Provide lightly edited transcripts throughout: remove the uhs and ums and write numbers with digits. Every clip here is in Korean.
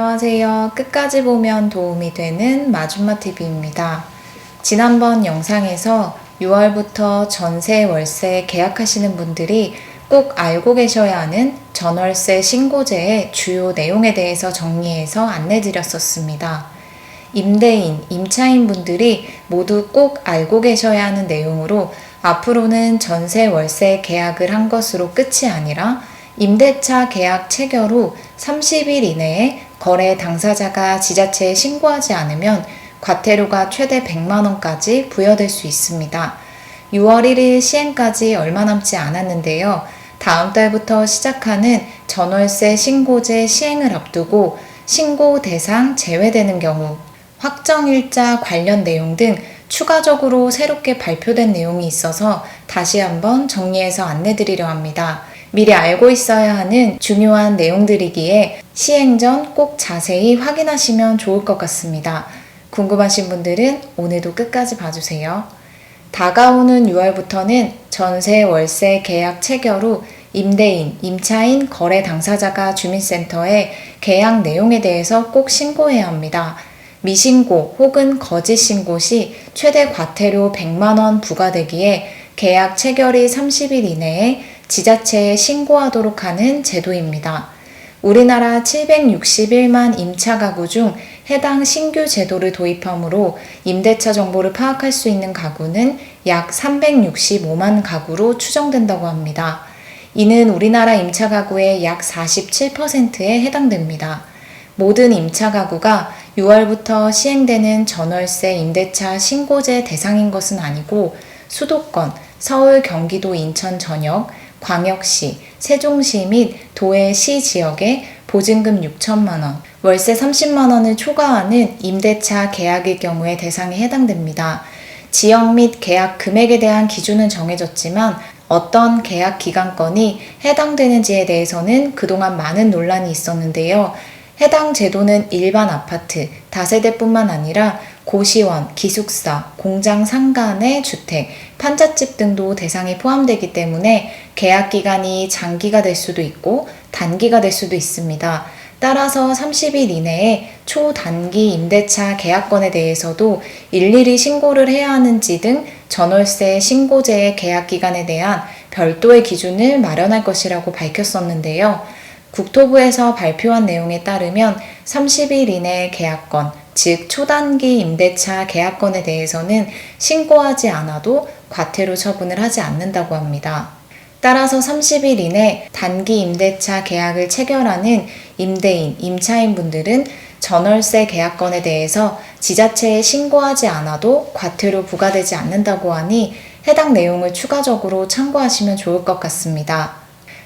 안녕하세요. 끝까지 보면 도움이 되는 마줌마TV입니다. 지난번 영상에서 6월부터 전세, 월세 계약하시는 분들이 꼭 알고 계셔야 하는 전월세 신고제의 주요 내용에 대해서 정리해서 안내드렸었습니다. 임대인, 임차인 분들이 모두 꼭 알고 계셔야 하는 내용으로 앞으로는 전세, 월세 계약을 한 것으로 끝이 아니라 임대차 계약 체결 후 30일 이내에 거래 당사자가 지자체에 신고하지 않으면 과태료가 최대 100만 원까지 부여될 수 있습니다. 6월 1일 시행까지 얼마 남지 않았는데요. 다음 달부터 시작하는 전월세 신고제 시행을 앞두고 신고 대상 제외되는 경우, 확정일자 관련 내용 등 추가적으로 새롭게 발표된 내용이 있어서 다시 한번 정리해서 안내드리려 합니다. 미리 알고 있어야 하는 중요한 내용들이기에 시행 전 꼭 자세히 확인하시면 좋을 것 같습니다. 궁금하신 분들은 오늘도 끝까지 봐주세요. 다가오는 6월부터는 전세, 월세 계약 체결 후 임대인, 임차인, 거래 당사자가 주민센터에 계약 내용에 대해서 꼭 신고해야 합니다. 미신고 혹은 거짓 신고 시 최대 과태료 100만 원 부과되기에 계약 체결일 30일 이내에 지자체에 신고하도록 하는 제도입니다. 우리나라 761만 임차 가구 중 해당 신규 제도를 도입하므로 임대차 정보를 파악할 수 있는 가구는 약 365만 가구로 추정된다고 합니다. 이는 우리나라 임차 가구의 약 47%에 해당됩니다. 모든 임차 가구가 6월부터 시행되는 전월세 임대차 신고제 대상인 것은 아니고 수도권, 서울, 경기도, 인천 전역, 광역시, 세종시 및 도의 시 지역에 보증금 6천만 원, 월세 30만 원을 초과하는 임대차 계약의 경우에 대상에 해당됩니다. 지역 및 계약 금액에 대한 기준은 정해졌지만 어떤 계약 기간권이 해당되는지에 대해서는 그동안 많은 논란이 있었는데요. 해당 제도는 일반 아파트, 다세대뿐만 아니라 고시원, 기숙사, 공장 상간의 주택, 판잣집 등도 대상에 포함되기 때문에 계약 기간이 장기가 될 수도 있고 단기가 될 수도 있습니다. 따라서 30일 이내에 초단기 임대차 계약권에 대해서도 일일이 신고를 해야 하는지 등 전월세 신고제의 계약 기간에 대한 별도의 기준을 마련할 것이라고 밝혔었는데요. 국토부에서 발표한 내용에 따르면 30일 이내 계약권, 즉 초단기 임대차 계약권에 대해서는 신고하지 않아도 과태료 처분을 하지 않는다고 합니다. 따라서 30일 이내 단기 임대차 계약을 체결하는 임대인, 임차인 분들은 전월세 계약권에 대해서 지자체에 신고하지 않아도 과태료 부과되지 않는다고 하니 해당 내용을 추가적으로 참고하시면 좋을 것 같습니다.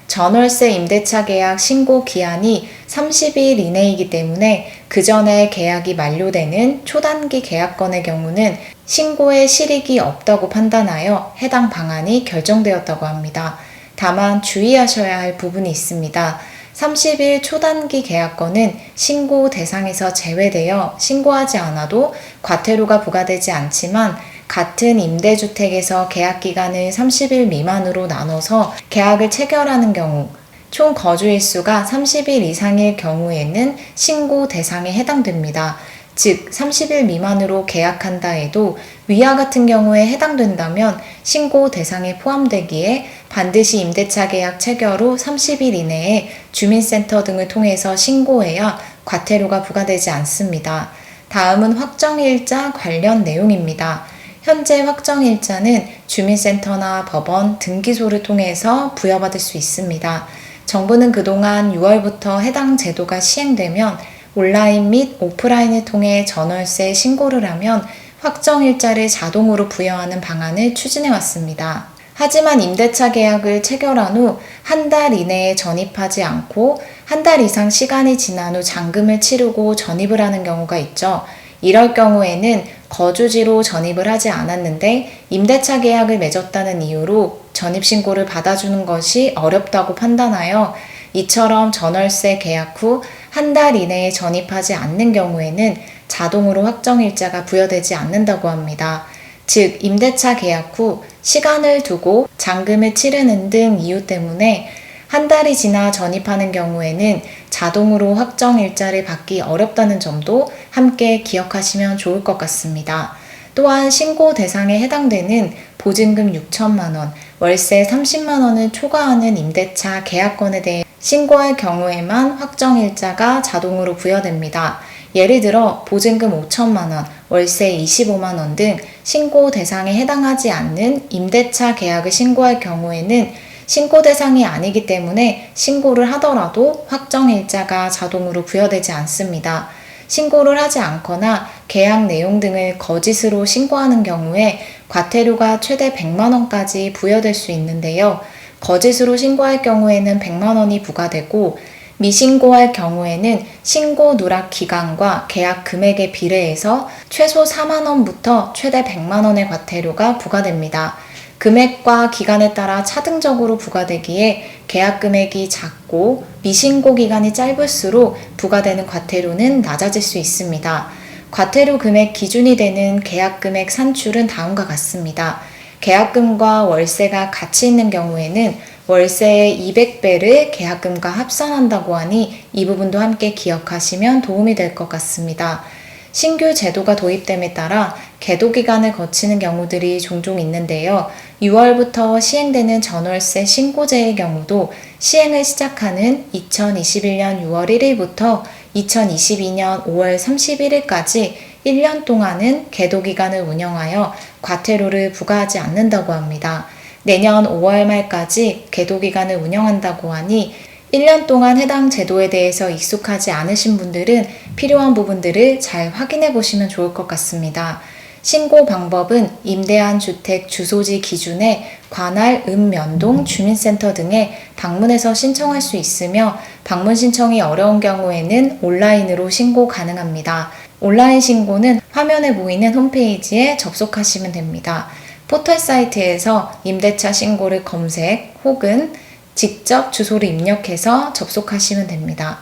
전월세 임대차 계약 신고 기한이 30일 이내이기 때문에 그 전에 계약이 만료되는 초단기 계약권의 경우는 신고에 실익이 없다고 판단하여 해당 방안이 결정되었다고 합니다. 다만 주의하셔야 할 부분이 있습니다. 30일 초단기 계약권은 신고 대상에서 제외되어 신고하지 않아도 과태료가 부과되지 않지만 같은 임대주택에서 계약기간을 30일 미만으로 나눠서 계약을 체결하는 경우, 총 거주일수가 30일 이상일 경우에는 신고 대상에 해당됩니다. 즉 30일 미만으로 계약한다 해도 위와 같은 경우에 해당된다면 신고 대상에 포함되기에 반드시 임대차 계약 체결 후 30일 이내에 주민센터 등을 통해서 신고해야 과태료가 부과되지 않습니다. 다음은 확정일자 관련 내용입니다. 현재 확정일자는 주민센터나 법원, 등기소를 통해서 부여받을 수 있습니다. 정부는 그동안 6월부터 해당 제도가 시행되면 온라인 및 오프라인을 통해 전월세 신고를 하면 확정일자를 자동으로 부여하는 방안을 추진해 왔습니다. 하지만 임대차 계약을 체결한 후 한 달 이내에 전입하지 않고 한 달 이상 시간이 지난 후 잔금을 치르고 전입을 하는 경우가 있죠. 이럴 경우에는 거주지로 전입을 하지 않았는데 임대차 계약을 맺었다는 이유로 전입신고를 받아주는 것이 어렵다고 판단하여 이처럼 전월세 계약 후 한 달 이내에 전입하지 않는 경우에는 자동으로 확정일자가 부여되지 않는다고 합니다. 즉 임대차 계약 후 시간을 두고 잔금을 치르는 등 이유 때문에 한 달이 지나 전입하는 경우에는 자동으로 확정일자를 받기 어렵다는 점도 함께 기억하시면 좋을 것 같습니다. 또한 신고 대상에 해당되는 보증금 6천만 원, 월세 30만 원을 초과하는 임대차 계약건에 대해 신고할 경우에만 확정일자가 자동으로 부여됩니다. 예를 들어 보증금 5천만 원, 월세 25만 원 등 신고 대상에 해당하지 않는 임대차 계약을 신고할 경우에는 신고 대상이 아니기 때문에 신고를 하더라도 확정일자가 자동으로 부여되지 않습니다. 신고를 하지 않거나 계약 내용 등을 거짓으로 신고하는 경우에 과태료가 최대 100만 원까지 부여될 수 있는데요. 거짓으로 신고할 경우에는 100만 원이 부과되고 미신고할 경우에는 신고 누락 기간과 계약 금액에 비례해서 최소 4만 원부터 최대 100만 원의 과태료가 부과됩니다. 금액과 기간에 따라 차등적으로 부과되기에 계약 금액이 작고 미신고 기간이 짧을수록 부과되는 과태료는 낮아질 수 있습니다. 과태료 금액 기준이 되는 계약 금액 산출은 다음과 같습니다. 계약금과 월세가 같이 있는 경우에는 월세의 200배를 계약금과 합산한다고 하니 이 부분도 함께 기억하시면 도움이 될 것 같습니다. 신규 제도가 도입됨에 따라 계도 기간을 거치는 경우들이 종종 있는데요. 6월부터 시행되는 전월세 신고제의 경우도 시행을 시작하는 2021년 6월 1일부터 2022년 5월 31일까지 1년 동안은 계도 기간을 운영하여 과태료를 부과하지 않는다고 합니다. 내년 5월 말까지 계도 기간을 운영한다고 하니 1년 동안 해당 제도에 대해서 익숙하지 않으신 분들은 필요한 부분들을 잘 확인해 보시면 좋을 것 같습니다. 신고 방법은 임대한 주택 주소지 기준에 관할 읍면동 주민센터 등에 방문해서 신청할 수 있으며 방문 신청이 어려운 경우에는 온라인으로 신고 가능합니다. 온라인 신고는 화면에 보이는 홈페이지에 접속하시면 됩니다. 포털 사이트에서 임대차 신고를 검색 혹은 직접 주소를 입력해서 접속하시면 됩니다.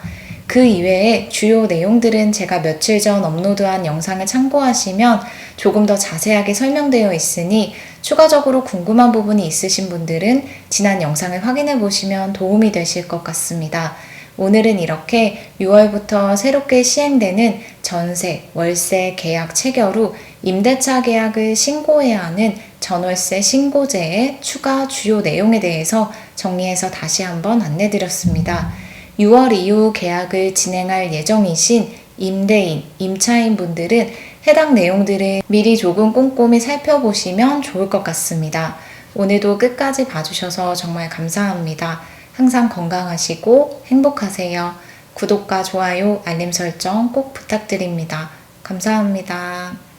그 이외에 주요 내용들은 제가 며칠 전 업로드한 영상을 참고하시면 조금 더 자세하게 설명되어 있으니 추가적으로 궁금한 부분이 있으신 분들은 지난 영상을 확인해 보시면 도움이 되실 것 같습니다. 오늘은 이렇게 6월부터 새롭게 시행되는 전세, 월세 계약 체결 후 임대차 계약을 신고해야 하는 전월세 신고제의 추가 주요 내용에 대해서 정리해서 다시 한번 안내드렸습니다. 6월 이후 계약을 진행할 예정이신 임대인, 임차인 분들은 해당 내용들을 미리 조금 꼼꼼히 살펴보시면 좋을 것 같습니다. 오늘도 끝까지 봐주셔서 정말 감사합니다. 항상 건강하시고 행복하세요. 구독과 좋아요, 알림 설정 꼭 부탁드립니다. 감사합니다.